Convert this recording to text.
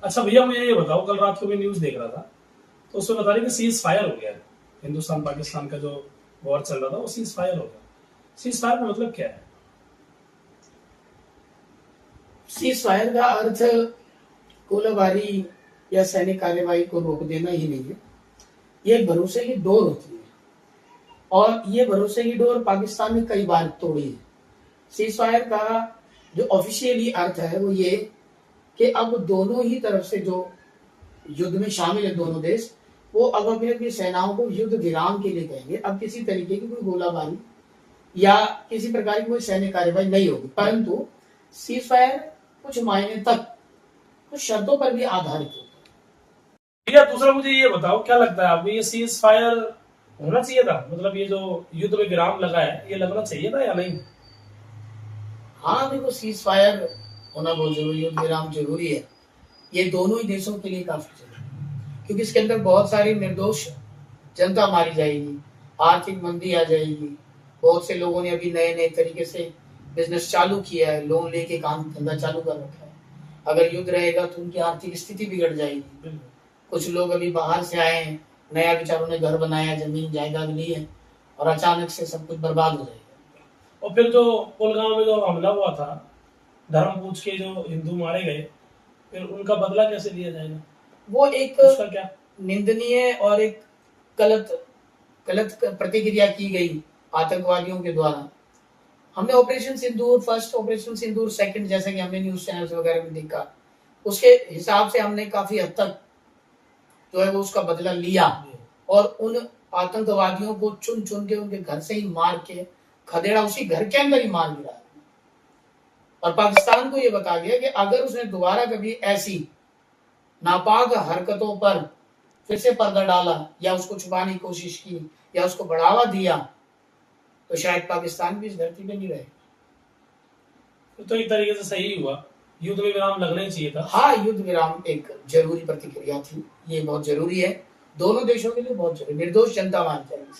अच्छा भैया मुझे ये बताओ, कल रात को मैं न्यूज देख रहा था तो उसमें बता रहे कि सीज फायर हो गया है। हिंदुस्तान पाकिस्तान का जो वॉर चल रहा था वो सीज फायर हो गया। सीज फायर का मतलब क्या है? सीज फायर का अर्थ गोलाबारी या सैनिक कार्यवाही को रोक देना ही नहीं है। ये एक भरोसे की डोर होती है और ये भरोसे की डोर पाकिस्तान ने कई बार तोड़ी है। सीज फायर का जो ऑफिशियली अर्थ है वो ये कि अब दोनों ही तरफ से जो युद्ध में शामिल है दोनों देश, वो अब अपनी अपनी सेनाओं को युद्ध विराम के लिए कहेंगे। अब किसी तरीके की कोई गोलाबारी या किसी प्रकार की कोई सैन्य कार्यवाही नहीं होगी, परंतु सीज फायर कुछ मायने तक कुछ शर्तों पर भी आधारित होता है। भैया दूसरा मुझे ये बताओ, क्या लगता है आपको ये सीज फायर होना चाहिए था? मतलब ये जो युद्ध में विराम लगा है ये लगना चाहिए था या नहीं? हाँ देखो, सीज फायर होना बहुत जरूरी है, युद्ध विराम जरूरी है। ये दोनों ही देशों के लिए काफी जरूरी है, क्योंकि इसके अंदर बहुत सारी निर्दोष जनता मारी जाएगी, आर्थिक मंदी आ जाएगी। बहुत से लोगों ने अभी नए नए तरीके से बिजनेस चालू किया है, लोन लेके काम धंधा चालू कर रखा है। अगर युद्ध रहेगा तो उनकी आर्थिक स्थिति बिगड़ जाएगी। कुछ लोग अभी बाहर से आए हैं, नया बेचारों ने घर बनाया, जमीन जायदाद ली है, और अचानक से सब कुछ बर्बाद हो जाएगा। और फिर जो पुलगांव में जो हमला हुआ था, धर्म पूछ के जो हिंदू मारे गए, फिर उनका बदला कैसे लिया जाएगा? वो एक उसका क्या? निंदनीय और एक गलत गलत प्रतिक्रिया की गई आतंकवादियों के द्वारा। हमने ऑपरेशन सिंदूर फर्स्ट, ऑपरेशन सिंदूर सेकंड, जैसे कि हमने न्यूज चैनल्स वगैरह में देखा, उसके हिसाब से हमने काफी हद तक जो है वो उसका बदला लिया और उन आतंकवादियों को चुन चुन के उनके घर से ही मार के खदेड़ा, उसी घर के अंदर ही मार गिरा। और पाकिस्तान को ये बता दिया कि अगर उसने दोबारा कभी ऐसी नापाक हरकतों पर फिर से पर्दा डाला या उसको छुपाने की कोशिश की या उसको बढ़ावा दिया, तो शायद पाकिस्तान भी इस धरती पे नहीं रहेगा। तो एक तरीके से सही हुआ, युद्ध में विराम लगना ही चाहिए था। हाँ, युद्ध विराम एक जरूरी प्रतिक्रिया थी, ये बहुत जरूरी है, दोनों देशों के लिए बहुत जरूरी, निर्दोष जनता मार जाएगी।